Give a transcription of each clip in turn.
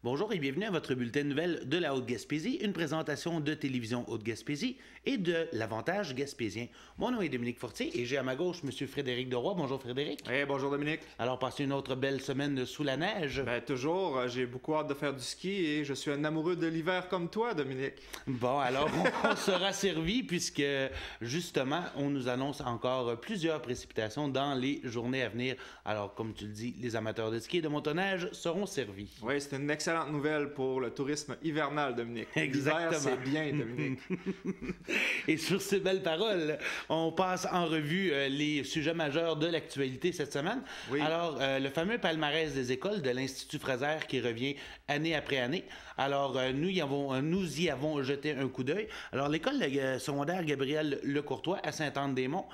Bonjour et bienvenue à votre bulletin de nouvelles de la Haute-Gaspésie, une présentation de Télévision Haute-Gaspésie et de l'Avantage gaspésien. Mon nom est Dominique Fortier et j'ai à ma gauche M. Frédéric Deroy. Bonjour Frédéric. Hey, bonjour Dominique. Alors, passez une autre belle semaine sous la neige. Toujours, j'ai beaucoup hâte de faire du ski et je suis un amoureux de l'hiver comme toi, Dominique. Bon, alors on sera servi puisque justement, on nous annonce encore plusieurs précipitations dans les journées à venir. Alors, comme tu le dis, les amateurs de ski et de motoneige seront servis. Oui, c'est une excellente nouvelle pour le tourisme hivernal, Dominique. Exactement. L'hiver, c'est bien, Dominique. Et sur ces belles paroles, on passe en revue les sujets majeurs de l'actualité cette semaine. Oui. Alors, le fameux palmarès des écoles de l'Institut Fraser qui revient année après année. Alors, nous y avons jeté un coup d'œil. Alors, l'école secondaire Gabriel Lecourtois à Sainte-Anne-des-Monts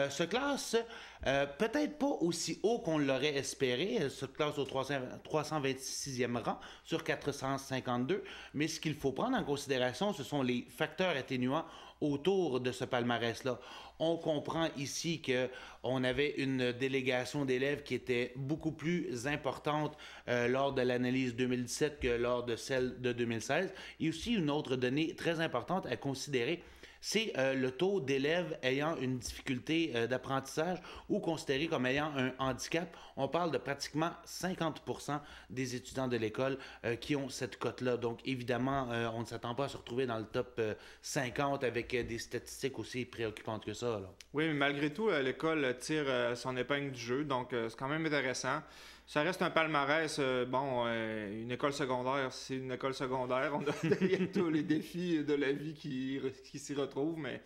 se classe peut-être pas aussi haut qu'on l'aurait espéré. Elle se classe au 326e rang sur 452. Mais ce qu'il faut prendre en considération, ce sont les facteurs atténuants autour de ce palmarès-là. On comprend ici qu'on avait une délégation d'élèves qui était beaucoup plus importante lors de l'analyse 2017 que lors de celle de 2016. Et aussi une autre donnée très importante à considérer, c'est le taux d'élèves ayant une difficulté d'apprentissage ou considérés comme ayant un handicap. On parle de pratiquement 50% des étudiants de l'école qui ont cette cote-là. Donc, évidemment, on ne s'attend pas à se retrouver dans le top 50 avec des statistiques aussi préoccupantes que ça, là. Oui, mais malgré tout, l'école tire son épingle du jeu, donc c'est quand même intéressant. Ça reste un palmarès, une école secondaire, c'est une école secondaire. On a derrière tous les défis de la vie qui s'y retrouvent, mais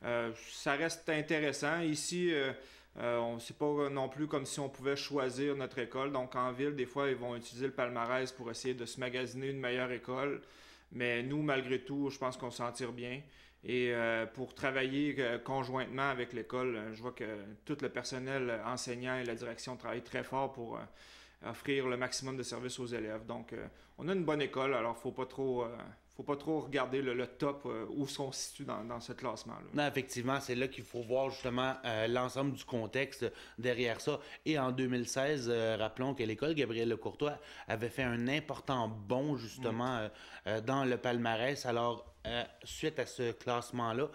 ça reste intéressant. Ici, c'est pas non plus comme si on pouvait choisir notre école. Donc en ville, des fois, ils vont utiliser le palmarès pour essayer de se magasiner une meilleure école. Mais nous, malgré tout, je pense qu'on s'en tire bien. Et pour travailler conjointement avec l'école, je vois que tout le personnel enseignant et la direction travaillent très fort pour offrir le maximum de services aux élèves. Donc, on a une bonne école, alors faut pas trop regarder le top où on se situe dans ce classement-là. Non, effectivement, c'est là qu'il faut voir justement l'ensemble du contexte derrière ça. Et en 2016, rappelons que l'école Gabriel Lecourtois avait fait un important bond justement dans le palmarès. Alors, suite à ce classement-là,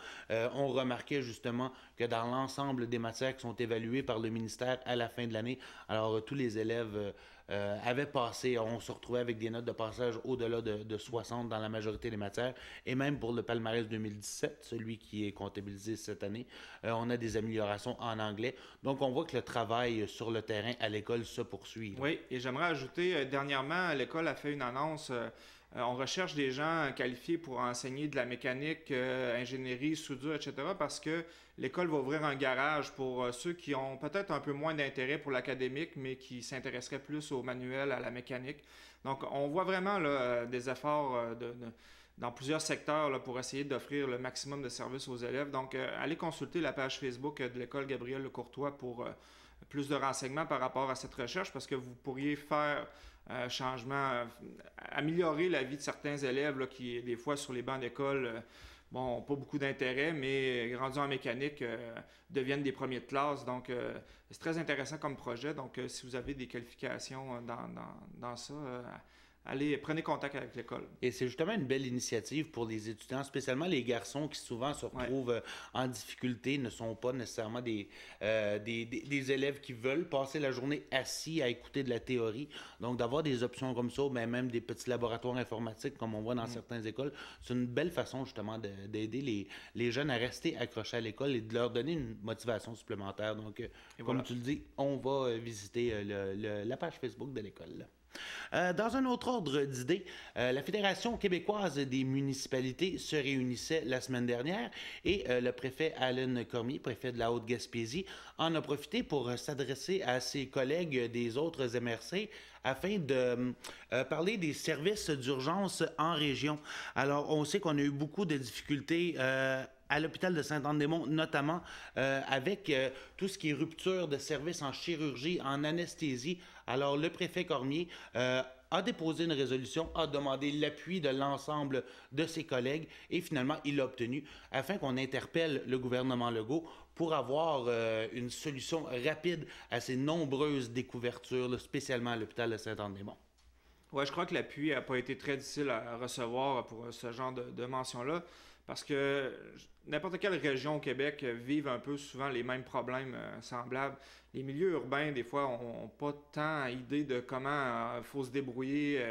on remarquait justement que dans l'ensemble des matières qui sont évaluées par le ministère à la fin de l'année, alors tous les élèves avaient passé, on se retrouvait avec des notes de passage au-delà de 60 dans la majorité des matières, et même pour le palmarès 2017, celui qui est comptabilisé cette année, on a des améliorations en anglais. Donc on voit que le travail sur le terrain à l'école se poursuit. Oui, et j'aimerais ajouter, dernièrement, l'école a fait une annonce. On recherche des gens qualifiés pour enseigner de la mécanique, ingénierie, soudure, etc. parce que l'école va ouvrir un garage pour ceux qui ont peut-être un peu moins d'intérêt pour l'académique, mais qui s'intéresseraient plus au manuel, à la mécanique. Donc, on voit vraiment là, des efforts dans plusieurs secteurs là, pour essayer d'offrir le maximum de services aux élèves. Donc, allez consulter la page Facebook de l'école Gabriel Lecourtois pour plus de renseignements par rapport à cette recherche parce que vous pourriez faire améliorer la vie de certains élèves là, qui, des fois, sur les bancs d'école, n'ont pas beaucoup d'intérêt, mais rendus en mécanique, deviennent des premiers de classe. Donc, c'est très intéressant comme projet. Donc, si vous avez des qualifications dans ça, prenez contact avec l'école. Et c'est justement une belle initiative pour les étudiants, spécialement les garçons qui souvent se retrouvent en difficulté, ne sont pas nécessairement des élèves qui veulent passer la journée assis à écouter de la théorie. Donc d'avoir des options comme ça, mais même des petits laboratoires informatiques comme on voit dans certaines écoles, c'est une belle façon justement d'aider les jeunes à rester accrochés à l'école et de leur donner une motivation supplémentaire. Donc comme tu le dis, on va visiter la page Facebook de l'école. Dans un autre ordre d'idées, la Fédération québécoise des municipalités se réunissait la semaine dernière et le préfet Allen Cormier, préfet de la Haute-Gaspésie, en a profité pour s'adresser à ses collègues des autres MRC afin de parler des services d'urgence en région. Alors, on sait qu'on a eu beaucoup de difficultés à l'hôpital de Sainte-Anne-des-Monts, notamment avec tout ce qui est rupture de services en chirurgie, en anesthésie. Alors, le préfet Cormier a déposé une résolution, a demandé l'appui de l'ensemble de ses collègues et finalement, il l'a obtenu afin qu'on interpelle le gouvernement Legault pour avoir une solution rapide à ces nombreuses découvertures, là, spécialement à l'hôpital de Sainte-Anne-des-Monts. Ouais, je crois que l'appui n'a pas été très difficile à recevoir pour ce genre de mention-là, parce que n'importe quelle région au Québec vivent un peu souvent les mêmes problèmes semblables. Les milieux urbains, des fois, n'ont pas tant idée de comment il faut se débrouiller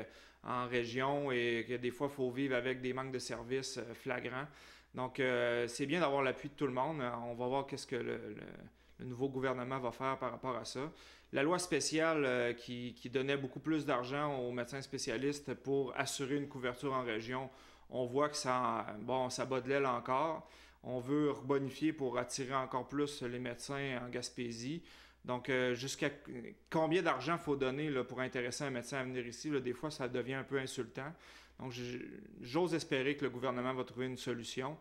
en région et que des fois, il faut vivre avec des manques de services flagrants. Donc, c'est bien d'avoir l'appui de tout le monde. On va voir qu'est-ce que le nouveau gouvernement va faire par rapport à ça. La loi spéciale qui donnait beaucoup plus d'argent aux médecins spécialistes pour assurer une couverture en région, on voit que ça bat de l'aile encore. On veut rebonifier pour attirer encore plus les médecins en Gaspésie. Donc, jusqu'à combien d'argent il faut donner là, pour intéresser un médecin à venir ici, là, des fois, ça devient un peu insultant. Donc, j'ose espérer que le gouvernement va trouver une solution.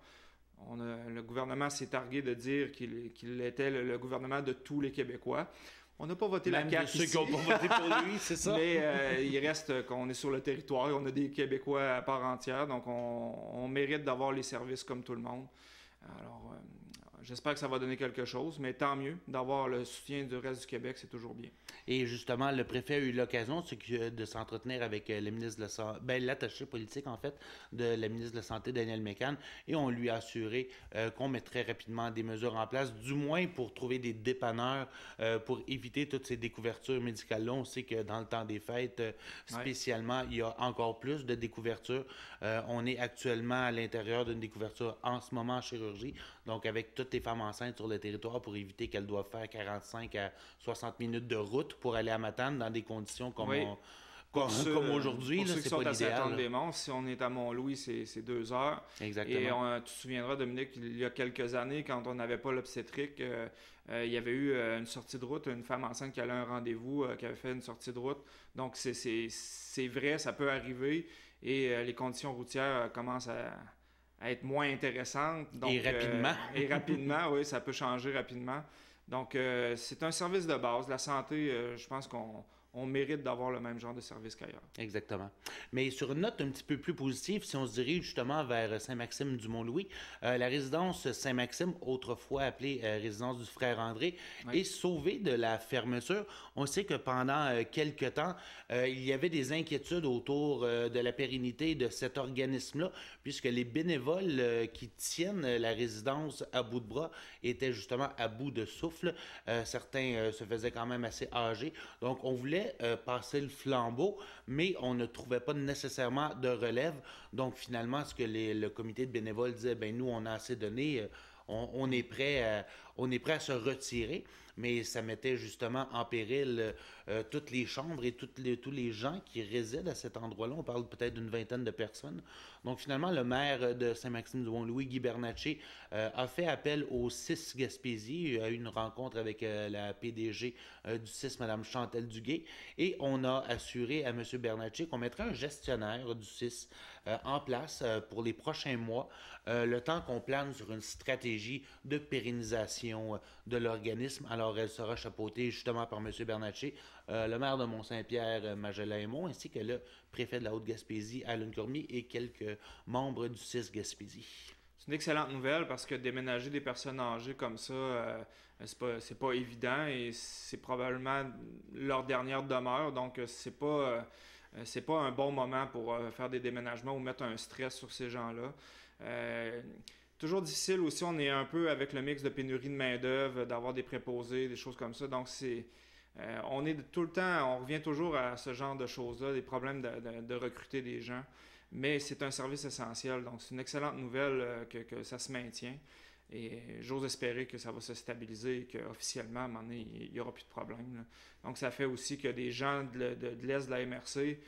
Le gouvernement s'est targué de dire qu'il était le gouvernement de tous les Québécois. On n'a pas voté Même la CAQ ceux ici. qui n'ont pas voté pour lui, c'est ça? Mais il reste qu'on est sur le territoire, on a des Québécois à part entière, donc on mérite d'avoir les services comme tout le monde. Alors, j'espère que ça va donner quelque chose, mais tant mieux d'avoir le soutien du reste du Québec, c'est toujours bien. Et justement, le préfet a eu l'occasion de s'entretenir avec le ministre de la Santé, l'attaché politique en fait de la ministre de la Santé, Daniel Mécan, et on lui a assuré qu'on mettrait rapidement des mesures en place, du moins pour trouver des dépanneurs pour éviter toutes ces découvertures médicales-là. On sait que dans le temps des fêtes, spécialement, il y a encore plus de découvertures. On est actuellement à l'intérieur d'une découverture en ce moment en chirurgie, donc avec toutes les femmes enceintes sur le territoire pour éviter qu'elles doivent faire 45 à 60 minutes de route pour aller à Matane dans des conditions comme, comme aujourd'hui. Pour ceux qui c'est sont pas à l'idéal. Saint-Anne-des-Monts, si on est à Mont-Louis, c'est 2 heures. Exactement. Et tu te souviendras, Dominique, il y a quelques années, quand on n'avait pas l'obstétrique, il y avait eu une sortie de route, une femme enceinte qui allait à un rendez-vous, qui avait fait une sortie de route. Donc, c'est vrai, ça peut arriver. Et les conditions routières commencent à être moins intéressantes. Donc, et rapidement. Et rapidement, oui, ça peut changer rapidement. Donc, c'est un service de base. La santé, je pense qu'on mérite d'avoir le même genre de service qu'ailleurs. Exactement. Mais sur une note un petit peu plus positive, si on se dirige justement vers Saint-Maxime du Mont-Louis, la résidence Saint-Maxime, autrefois appelée résidence du Frère André, est sauvée de la fermeture. On sait que pendant quelques temps, il y avait des inquiétudes autour de la pérennité de cet organisme-là, puisque les bénévoles qui tiennent la résidence à bout de bras étaient justement à bout de souffle. Certains se faisaient quand même assez âgés. Donc, on voulait passer le flambeau, mais on ne trouvait pas nécessairement de relève. Donc, finalement, ce que le comité de bénévoles disait, ben nous, on a assez donné, on est prêt à se retirer. Mais ça mettait justement en péril toutes les chambres et tous les gens qui résident à cet endroit-là. On parle peut-être d'une vingtaine de personnes. Donc finalement, le maire de Saint-Maxime-du-Mont-Louis, Guy Bernatchez, a fait appel au CIS Gaspésie, a eu une rencontre avec la PDG du CIS, Mme Chantal Duguay, et on a assuré à M. Bernatchez qu'on mettrait un gestionnaire du CIS en place pour les prochains mois, le temps qu'on plane sur une stratégie de pérennisation de l'organisme. Alors, elle sera chapeautée justement par M. Bernatchez, le maire de Mont-Saint-Pierre, Magella-Aymon, ainsi que le préfet de la Haute-Gaspésie, Alun Cormier, et quelques membres du CIS Gaspésie. C'est une excellente nouvelle parce que déménager des personnes âgées comme ça, c'est pas évident et c'est probablement leur dernière demeure. Donc, c'est pas un bon moment pour faire des déménagements ou mettre un stress sur ces gens-là. Toujours difficile aussi, on est un peu avec le mix de pénurie de main-d'œuvre, d'avoir des préposés, des choses comme ça. Donc, on est tout le temps, on revient toujours à ce genre de choses-là, des problèmes de recruter des gens. Mais c'est un service essentiel, donc c'est une excellente nouvelle que ça se maintient. Et j'ose espérer que ça va se stabiliser et qu'officiellement, à un moment donné, il n'y aura plus de problème. Là. Donc, ça fait aussi que des gens de l'Est de la MRC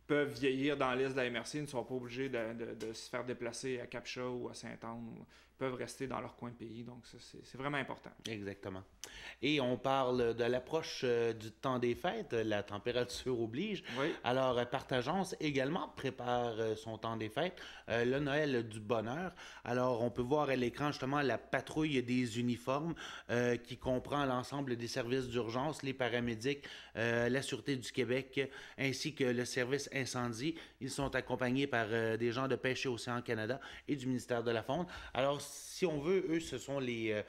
peuvent vieillir dans l'Est de la MRC, ne sont pas obligés de se faire déplacer à Capcha ou à Sainte-Anne, peuvent rester dans leur coin de pays. Donc, ça, c'est vraiment important. Exactement. Et on parle de l'approche du temps des fêtes, la température oblige. Oui. Alors, Partageance également prépare son temps des fêtes, le Noël du bonheur. Alors, on peut voir à l'écran justement la patrouille des uniformes qui comprend l'ensemble des services d'urgence, les paramédics, la Sûreté du Québec, ainsi que le service incendie. Ils sont accompagnés par des gens de Pêche et Océan Canada et du ministère de la Faune. Alors, si on veut, eux, ce sont les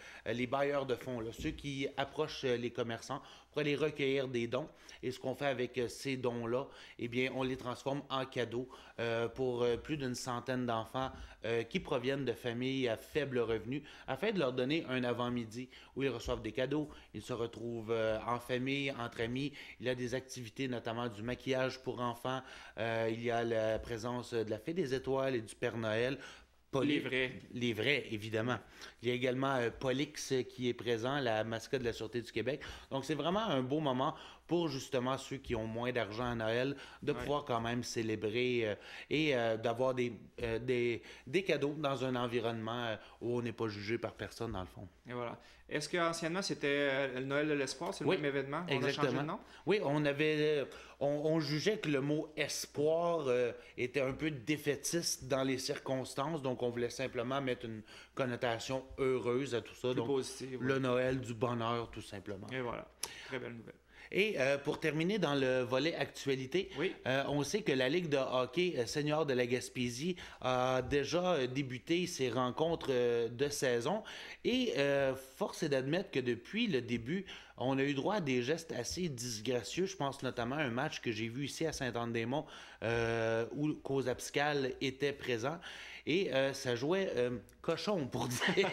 bailleurs de fonds, là, ceux qui approchent les commerçants pour aller recueillir des dons. Et ce qu'on fait avec ces dons-là, eh bien, on les transforme en cadeaux pour plus d'une centaine d'enfants qui proviennent de familles à faible revenu, afin de leur donner un avant-midi où ils reçoivent des cadeaux, ils se retrouvent en famille, entre amis. Il y a des activités, notamment du maquillage pour enfants. Il y a la présence de la Fée des Étoiles et du Père Noël. Les vrais. Les vrais, évidemment. Il y a également Pollix qui est présent, la mascotte de la Sûreté du Québec. Donc, c'est vraiment un beau moment pour justement ceux qui ont moins d'argent à Noël, de pouvoir quand même célébrer et d'avoir des cadeaux dans un environnement où on n'est pas jugé par personne, dans le fond. Et voilà. Est-ce qu'anciennement, c'était le Noël de l'espoir? C'est le même événement? On exactement. a changé de nom? Oui, on jugeait que le mot espoir était un peu défaitiste dans les circonstances, donc on voulait simplement mettre une connotation heureuse à tout ça. Plus donc, positive. Le Noël du bonheur, tout simplement. Et voilà. Très belle nouvelle. Et pour terminer dans le volet actualité, on sait que la Ligue de hockey senior de la Gaspésie a déjà débuté ses rencontres de saison. Et force est d'admettre que depuis le début, on a eu droit à des gestes assez disgracieux. Je pense notamment à un match que j'ai vu ici à Saint-Anne-des-Monts où Cause Abscal était présent. Et ça jouait cochon, pour dire.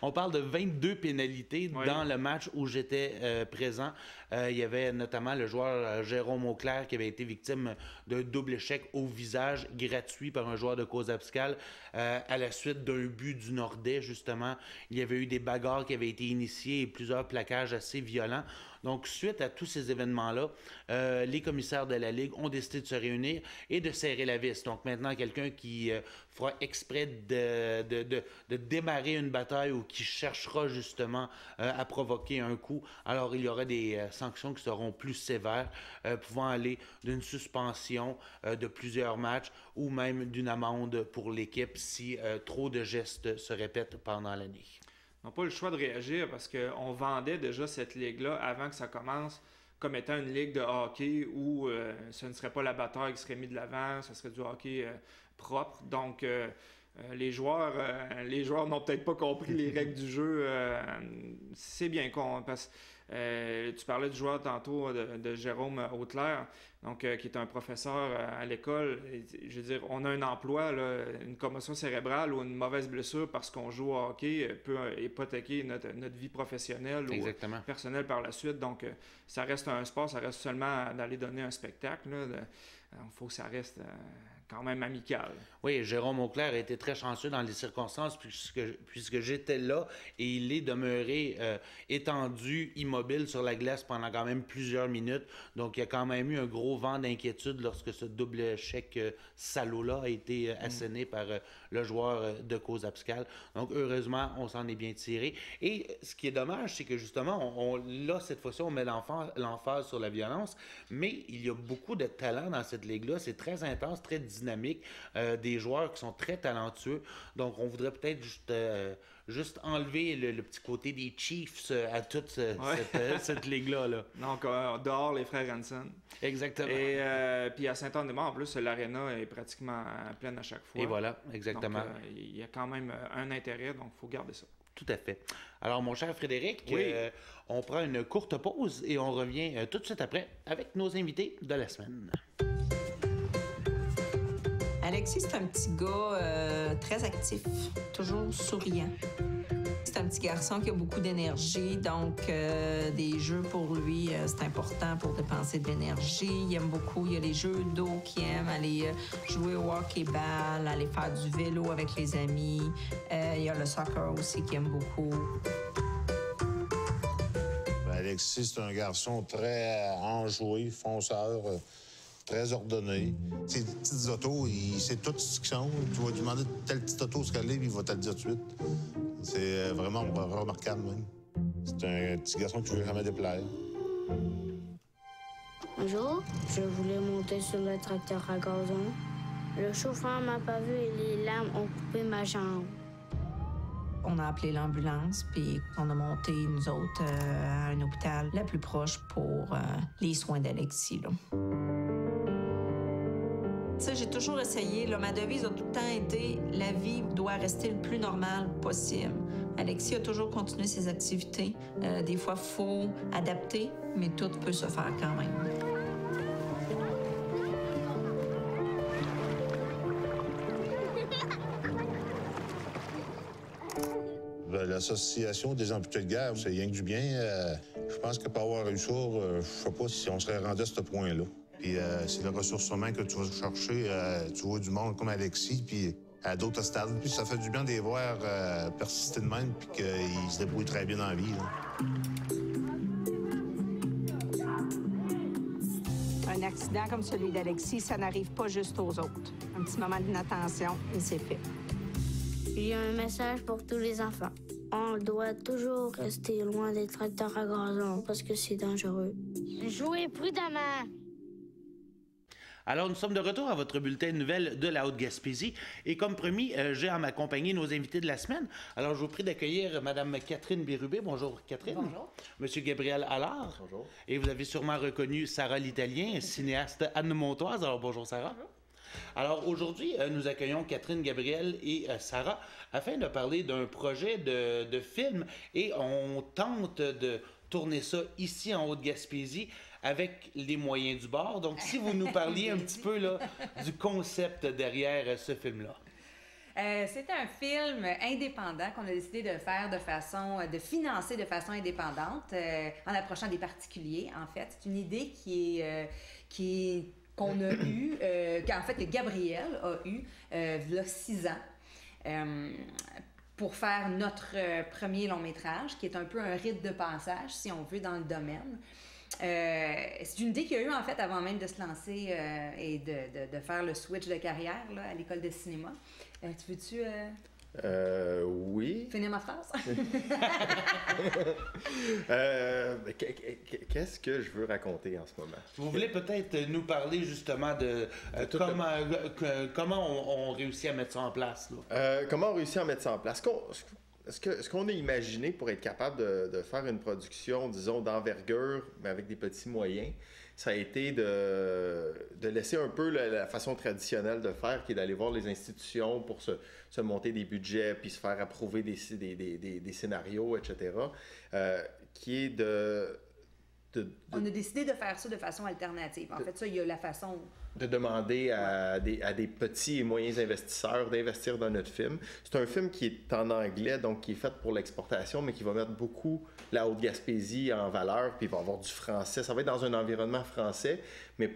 On parle de 22 pénalités dans le match où j'étais présent. Il y avait notamment le joueur Jérôme Auclair qui avait été victime d'un double échec au visage gratuit par un joueur de Cause Abscal à la suite d'un but du Nordais, justement. Il y avait eu des bagarres qui avaient été initiées et plusieurs plaquages assez violents. Donc, suite à tous ces événements-là, les commissaires de la Ligue ont décidé de se réunir et de serrer la vis. Donc, maintenant, quelqu'un qui fera exprès de démarrer une bataille ou qui cherchera justement à provoquer un coup, alors il y aura des sanctions qui seront plus sévères, pouvant aller d'une suspension de plusieurs matchs ou même d'une amende pour l'équipe si trop de gestes se répètent pendant l'année. N'ont pas le choix de réagir parce qu'on vendait déjà cette ligue-là avant que ça commence comme étant une ligue de hockey où ce ne serait pas la bataille qui serait mise de l'avant, ce serait du hockey propre. Donc, les joueurs n'ont peut-être pas compris les règles du jeu. C'est bien con parce que tu parlais du joueur tantôt de Jérôme Auclair, donc, qui est un professeur à l'école. Je veux dire, on a un emploi, là, une commotion cérébrale ou une mauvaise blessure parce qu'on joue au hockey peut hypothéquer notre vie professionnelle Exactement. ou personnelle par la suite. Donc, ça reste un sport, ça reste seulement d'aller donner un spectacle. Il faut que ça reste quand même amical. Oui, Jérôme Auclair a été très chanceux dans les circonstances puisque j'étais là et il est demeuré étendu, immobile sur la glace pendant quand même plusieurs minutes. Donc, il y a quand même eu un gros vent d'inquiétude lorsque ce double échec salaud-là a été asséné par le joueur de Cause Abscal. Donc, heureusement, on s'en est bien tiré. Et ce qui est dommage, c'est que justement, là, cette fois-ci, on met l'emphase sur la violence, mais il y a beaucoup de talent dans cette ligue-là. C'est très intense, très dynamique, des joueurs qui sont très talentueux. Donc, on voudrait peut-être juste enlever le petit côté des Chiefs à toute cette ligue-là. Là. Donc, dehors, les frères Hansen. Exactement. Et puis à Saint-Anne-des-Monts, en plus, l'aréna est pratiquement pleine à chaque fois. Et voilà, exactement. Donc, il y a quand même un intérêt, donc il faut garder ça. Tout à fait. Alors, mon cher Frédéric, on prend une courte pause et on revient tout de suite après avec nos invités de la semaine. Alexis, c'est un petit gars très actif, toujours souriant. C'est un petit garçon qui a beaucoup d'énergie, donc des jeux pour lui, c'est important pour dépenser de l'énergie. Il aime beaucoup, il y a les jeux d'eau qu'il aime, aller jouer au hockey-ball, aller faire du vélo avec les amis. Il y a le soccer aussi qu'il aime beaucoup. Alexis, c'est un garçon très enjoué, fonceur, très ordonné. Ces petites autos, il sait tout ce qu'ils sont. Tu vas lui demander telle petite auto ce qu'elle est, puis il va te le dire tout de suite. C'est vraiment remarquable, même. C'est un petit garçon qui ne veut jamais déplaire. Un jour, je voulais monter sur le tracteur à gazon. Le chauffeur m'a pas vu et les lames ont coupé ma jambe. On a appelé l'ambulance, puis on a monté, nous autres, à un hôpital le plus proche pour les soins d'Alexis, là. Tu sais, j'ai toujours essayé, là, ma devise a tout le temps été « la vie doit rester le plus normale possible ». Alexis a toujours continué ses activités. Des fois, il faut adapter, mais tout peut se faire quand même. L'association des amputés de guerre, c'est rien que du bien. Je pense que pour avoir eu ça, je sais pas si on serait rendu à ce point-là. Puis c'est le ressourcement que tu vas chercher. Tu vois du monde comme Alexis, puis à d'autres stades. Puis ça fait du bien de les voir persister de même, puis qu'ils se débrouillent très bien dans la vie. Là. Un accident comme celui d'Alexis, ça n'arrive pas juste aux autres. Un petit moment d'inattention et c'est fait. J'ai un message pour tous les enfants. On doit toujours rester loin des tracteurs à gazon parce que c'est dangereux. Jouez prudemment. Alors, nous sommes de retour à votre bulletin de nouvelles de la Haute-Gaspésie. Et comme promis, j'ai à m'accompagner nos invités de la semaine. Alors, je vous prie d'accueillir Mme Catherine Bérubé. Bonjour, Catherine. Bonjour. Monsieur Gabriel Allard. Bonjour. Et vous avez sûrement reconnu Sarah l'Italien, cinéaste Anne Montoise. Alors, bonjour, Sarah. Bonjour. Alors, aujourd'hui, nous accueillons Catherine, Gabriel et Sarah afin de parler d'un projet de film. Et on tente de tourner ça ici en Haute-Gaspésie avec les moyens du bord. Donc, si vous nous parliez un petit peu là, du concept derrière ce film-là. C'est un film indépendant qu'on a décidé de faire de financer de façon indépendante en approchant des particuliers. En fait, c'est une idée qu'on a eue, que Gabriel a eue il y a 6 ans. Pour faire notre premier long métrage, qui est un peu un rite de passage, si on veut, dans le domaine. C'est une idée qu'il y a eu, en fait, avant même de se lancer et de faire le switch de carrière là, à l'école de cinéma. Tu veux-tu oui. finir ma phrase? Qu'est-ce que je veux raconter en ce moment? Vous voulez peut-être nous parler justement de comment on réussit à mettre ça en place? Là? Comment on réussit à mettre ça en place? Ce qu'on a imaginé pour être capable de faire une production, disons, d'envergure, mais avec des petits moyens, ça a été de laisser un peu la façon traditionnelle de faire, qui est d'aller voir les institutions pour se monter des budgets, puis se faire approuver des scénarios, etc., qui est On a décidé de faire ça de façon alternative. En fait, ça, il y a la façon... de demander à des petits et moyens investisseurs d'investir dans notre film. C'est un film qui est en anglais, donc qui est fait pour l'exportation, mais qui va mettre beaucoup la Haute-Gaspésie en valeur, puis il va y avoir du français. Ça va être dans un environnement français, mais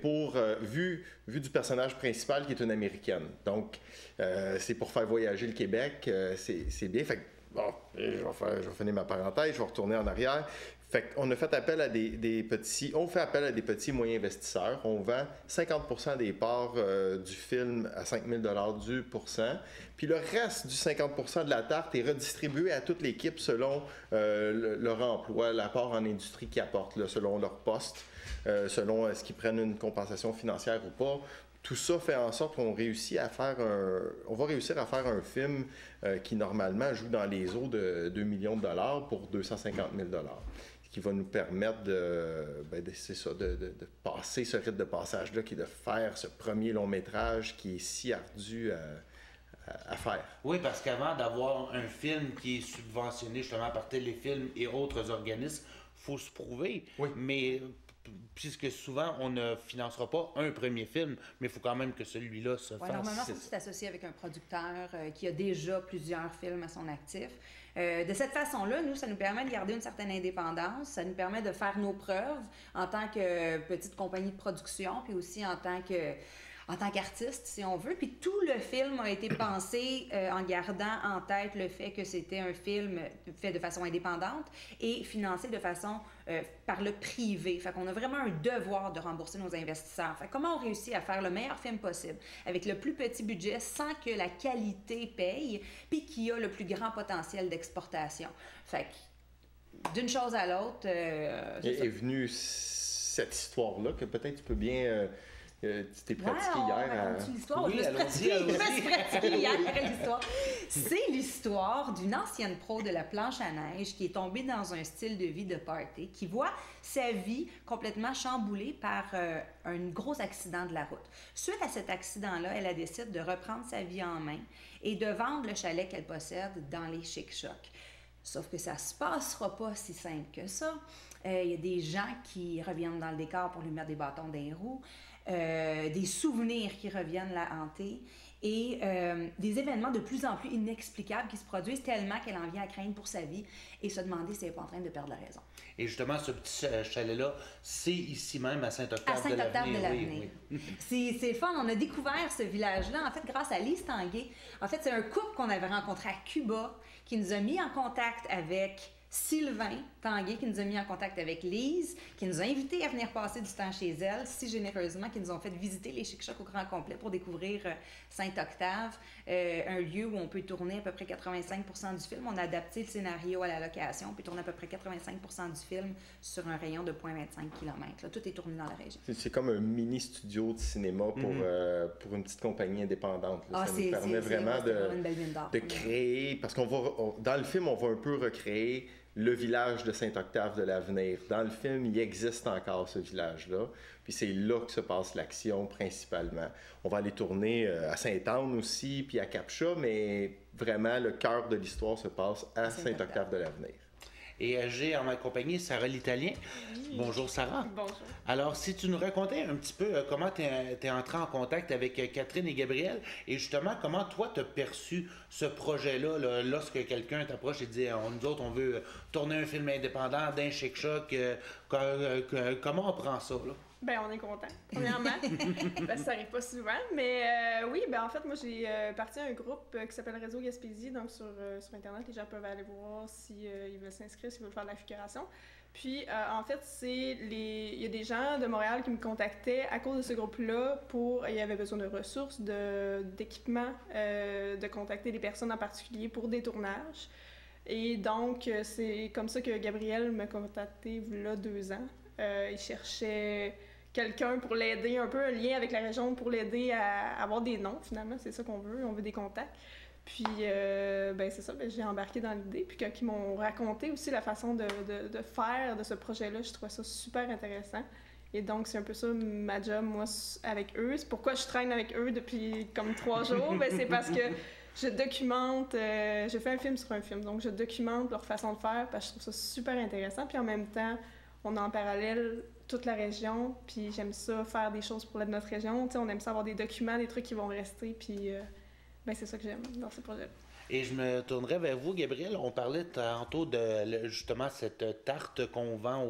vu du personnage principal qui est une Américaine. Donc, c'est pour faire voyager le Québec, c'est bien. Fait que, bon, je vais finir ma parenthèse, je vais retourner en arrière. Fait qu'on a fait appel à des petits et moyens investisseurs. On vend 50% des parts du film à 5 000 $ du %. Puis le reste du 50% de la tarte est redistribué à toute l'équipe selon leur emploi, la part en industrie qu'ils apportent, là, selon leur poste, selon est-ce qu'ils prennent une compensation financière ou pas. Tout ça fait en sorte qu'on va réussir à faire un film qui normalement joue dans les eaux de 2 millions de dollars pour 250 000 $. Qui va nous permettre de passer ce rite de passage-là, qui est de faire ce premier long métrage qui est si ardu à faire. Oui, parce qu'avant d'avoir un film qui est subventionné justement par Téléfilm et autres organismes, il faut se prouver. Oui. Mais puisque souvent, on ne financera pas un premier film, mais il faut quand même que celui-là se fasse. Normalement, il faut que tu t'associes avec un producteur qui a déjà plusieurs films à son actif. De cette façon-là, nous, ça nous permet de garder une certaine indépendance, ça nous permet de faire nos preuves en tant que petite compagnie de production, puis aussi en tant qu'artiste, si on veut. Puis tout le film a été pensé en gardant en tête le fait que c'était un film fait de façon indépendante et financé de façon par le privé. Fait qu'on a vraiment un devoir de rembourser nos investisseurs. Fait comment on réussit à faire le meilleur film possible avec le plus petit budget sans que la qualité paye, puis qui a le plus grand potentiel d'exportation. Fait que d'une chose à l'autre... est venue cette histoire-là que peut-être tu peux bien... Tu t'es pratiqué hier à... l'histoire. Oui, Je me suis allons-y. pratiquée hier à l'histoire. C'est l'histoire d'une ancienne pro de la planche à neige qui est tombée dans un style de vie de party, qui voit sa vie complètement chamboulée par un gros accident de la route. Suite à cet accident-là, elle décide de reprendre sa vie en main et de vendre le chalet qu'elle possède dans les Chic-Chocs. Sauf que ça ne se passera pas si simple que ça. Il y a des gens qui reviennent dans le décor pour lui mettre des bâtons dans les roues, des souvenirs qui reviennent la hanter et des événements de plus en plus inexplicables qui se produisent tellement qu'elle en vient à craindre pour sa vie et se demander si elle n'est pas en train de perdre la raison. Et justement, ce petit chalet-là, c'est ici même à Saint-Octave À Saint-Octave de l'Avenir. Oui. C'est fun, on a découvert ce village-là, en fait, grâce à Lise Tanguay. En fait, c'est un couple qu'on avait rencontré à Cuba qui nous a mis en contact avec Sylvain Tanguay, qui nous a mis en contact avec Lise, qui nous a invités à venir passer du temps chez elle, si généreusement, qui nous ont fait visiter les Chic-Chocs au grand complet pour découvrir Saint-Octave, un lieu où on peut tourner à peu près 85% du film. On a adapté le scénario à la location, on peut tourner à peu près 85% du film sur un rayon de 0,25 km. Là, tout est tourné dans la région. C'est comme un mini-studio de cinéma pour une petite compagnie indépendante. Là. Ça nous permet vraiment de créer, parce dans le film, on va un peu recréer le village de Saint-Octave de l'Avenir. Dans le film, il existe encore ce village-là. Puis c'est là que se passe l'action principalement. On va aller tourner à Sainte-Anne aussi, puis à Capcha, mais vraiment, le cœur de l'histoire se passe à Saint-Octave de l'Avenir. Et j'ai en ma compagnie Sarah l'Italien. Oui. Bonjour Sarah. Bonjour. Alors, si tu nous racontais un petit peu comment tu es entré en contact avec Catherine et Gabriel, et justement, comment toi tu as perçu ce projet-là là, lorsque quelqu'un t'approche et dit nous autres, on veut tourner un film indépendant d'un Chic-Choc, comment on prend ça là? Ben, on est content, premièrement, parce que ça arrive pas souvent. Mais oui, ben en fait, moi, j'ai parti à un groupe qui s'appelle Réseau Gaspésie. Donc, sur Internet, les gens peuvent aller voir s'ils veulent s'inscrire, s'ils veulent faire de la figuration. Puis, en fait, il y a des gens de Montréal qui me contactaient à cause de ce groupe-là il y avait besoin de ressources, d'équipements, de contacter des personnes en particulier pour des tournages. Et donc, c'est comme ça que Gabriel m'a contacté il y a 2 ans. Il cherchait quelqu'un pour l'aider, un peu un lien avec la région pour l'aider à avoir des noms, finalement. C'est ça qu'on veut, on veut des contacts. Puis, ben c'est ça, j'ai embarqué dans l'idée. Puis quand ils m'ont raconté aussi la façon de faire de ce projet-là, je trouvais ça super intéressant. Et donc, c'est un peu ça ma job, moi, avec eux. C'est pourquoi je traîne avec eux depuis comme 3 jours. Ben, c'est parce que je documente, je fais un film sur un film. Donc, je documente leur façon de faire parce que je trouve ça super intéressant. Puis en même temps, on a en parallèle toute la région, puis j'aime ça faire des choses pour notre région. T'sais, on aime ça avoir des documents, des trucs qui vont rester, puis ben c'est ça que j'aime dans ce projet. Et je me tournerai vers vous, Gabriel. On parlait tantôt de justement cette tarte qu'on vend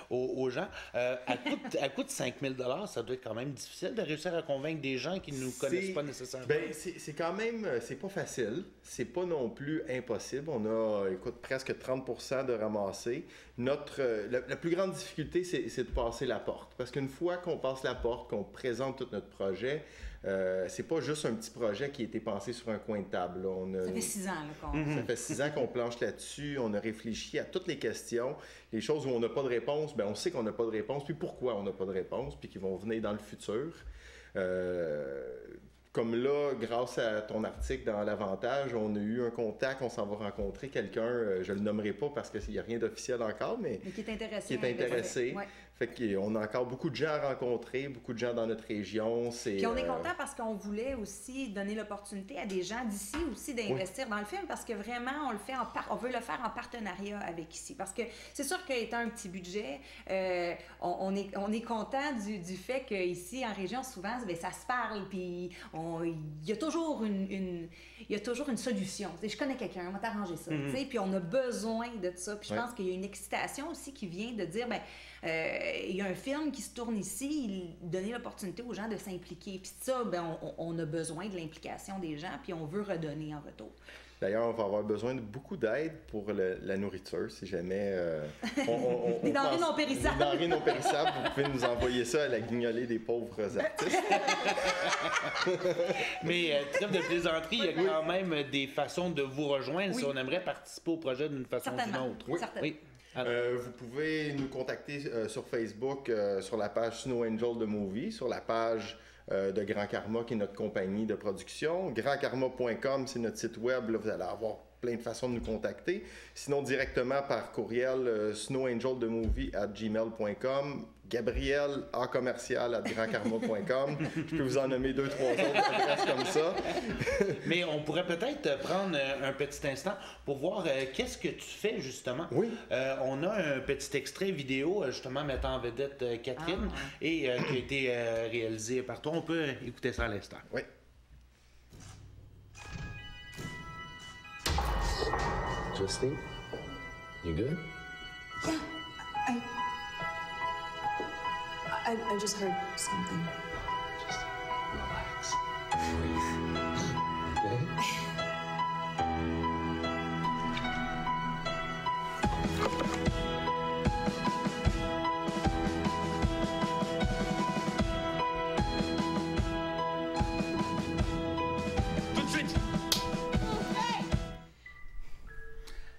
aux gens. À coût de 5 000 $, ça doit être quand même difficile de réussir à convaincre des gens qui ne nous connaissent pas nécessairement. Ben, c'est quand même, c'est pas facile. C'est pas non plus impossible. On a, presque 30% de ramasser. La plus grande difficulté, c'est de passer la porte. Parce qu'une fois qu'on passe la porte, qu'on présente tout notre projet, c'est pas juste un petit projet qui a été pensé sur un coin de table. Là. Ça fait 6 ans Ça fait 6 ans qu'on planche là-dessus. On a réfléchi à toutes les questions. Les choses où on n'a pas de réponse, ben on sait qu'on n'a pas de réponse. Puis pourquoi on n'a pas de réponse, puis qui vont venir dans le futur. Comme là, grâce à ton article dans l'Avantage, on a eu un contact, on s'en va rencontrer quelqu'un, je le nommerai pas parce qu'il n'y a rien d'officiel encore, mais qui est intéressé. Qui est intéressé. Ouais. Fait qu'on a encore beaucoup de gens à rencontrer, beaucoup de gens dans notre région. Puis on est content parce qu'on voulait aussi donner l'opportunité à des gens d'ici aussi d'investir dans le film parce que vraiment, on veut le faire en partenariat avec ici. Parce que c'est sûr qu'étant un petit budget, on est content du fait qu'ici, en région, souvent, bien, ça se parle, puis il y a toujours une solution. T'sais, je connais quelqu'un, on va t'arranger ça. Puis on a besoin de ça. Puis je pense qu'il y a une excitation aussi qui vient de dire, ben il y a un film qui se tourne ici, donner l'opportunité aux gens de s'impliquer. Puis ça, ben, on a besoin de l'implication des gens, puis on veut redonner en retour. D'ailleurs, on va avoir besoin de beaucoup d'aide pour la nourriture, si jamais... Des denrées non périssables. Des denrées non périssables, vous pouvez nous envoyer ça à la guignolée des pauvres artistes. Mais trêve de plaisanterie, il y a quand même des façons de vous rejoindre si on aimerait participer au projet d'une façon ou d'une autre. Oui. Vous pouvez nous contacter sur Facebook, sur la page Snow Angel The Movie, sur la page de Grand Karma, qui est notre compagnie de production. grandkarma.com, c'est notre site web. Là, vous allez avoir plein de façons de nous contacter. Sinon, directement par courriel, snowangelthemovie@gmail.com, gabriel@grandkarma.com. Je peux vous en nommer 2-3 autres adresses comme ça. Mais on pourrait peut-être prendre un petit instant pour voir qu'est-ce que tu fais, justement. Oui. On a un petit extrait vidéo, justement, mettant en vedette Catherine, et qui a été réalisé par toi. On peut écouter ça à l'instant. Oui. Justine, you good? Yeah, I just heard something. Just relax. Okay?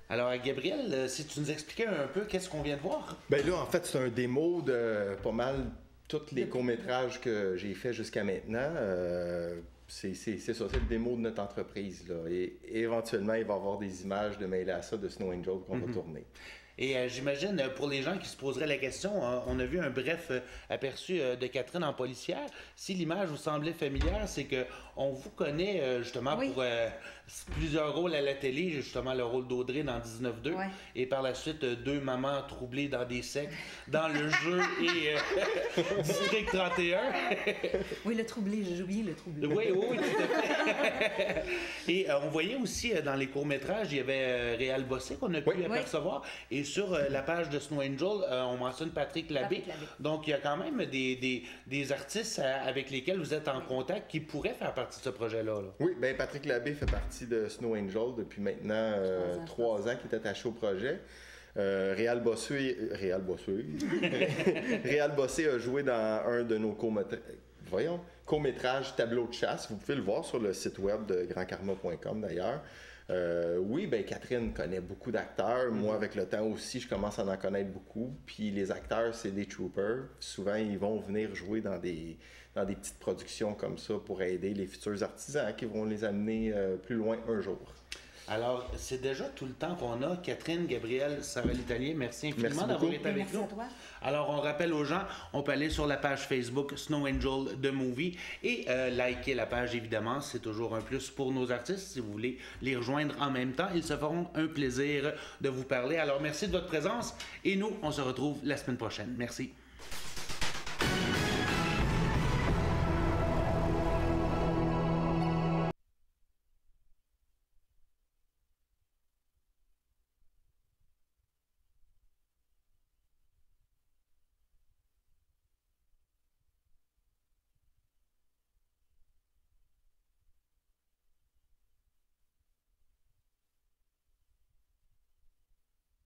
Alors, Gabriel, si tu nous expliquais un peu qu'est-ce qu'on vient de voir? Ben là, en fait, c'est un démo de pas mal tous les courts-métrages que j'ai fait jusqu'à maintenant. C'est ça, c'est le démo de notre entreprise, là. Et éventuellement, il va y avoir des images de mêlées à ça de Snow Angel qu'on va tourner. Et j'imagine, pour les gens qui se poseraient la question, on a vu un bref aperçu de Catherine en policière. Si l'image vous semblait familière, c'est que on vous connaît justement pour plusieurs rôles à la télé, justement le rôle d'Audrey dans 19-2, et par la suite 2 mamans troublées dans des sectes, dans le jeu et District 31. Oui, le troublé, j'ai oublié le troublé. Oui, tout à fait. Et on voyait aussi dans les courts-métrages, il y avait Réal Bossé qu'on a pu apercevoir. Et sur la page de Snow Angel, on mentionne Patrick Labbé. Donc, il y a quand même des artistes avec lesquels vous êtes en contact qui pourraient faire partie de ce projet-là. Là. Oui, bien, Patrick Labbé fait partie de Snow Angel depuis maintenant 3 ans qu'il est attaché au projet. Réal Bossé a joué dans un de nos courts-métrages Tableau de chasse. Vous pouvez le voir sur le site web de grandkarma.com d'ailleurs. Oui, ben Catherine connaît beaucoup d'acteurs. Moi, avec le temps aussi, je commence à en connaître beaucoup. Puis les acteurs, c'est des troopers. Souvent, ils vont venir jouer dans des petites productions comme ça pour aider les futurs artisans qui vont les amener plus loin un jour. Alors, c'est déjà tout le temps qu'on a. Catherine, Gabriel, Sarah l'Italien, merci infiniment d'avoir été avec nous. Alors, on rappelle aux gens, on peut aller sur la page Facebook Snow Angel The Movie et liker la page, évidemment. C'est toujours un plus pour nos artistes. Si vous voulez les rejoindre en même temps, ils se feront un plaisir de vous parler. Alors, merci de votre présence et nous, on se retrouve la semaine prochaine. Merci.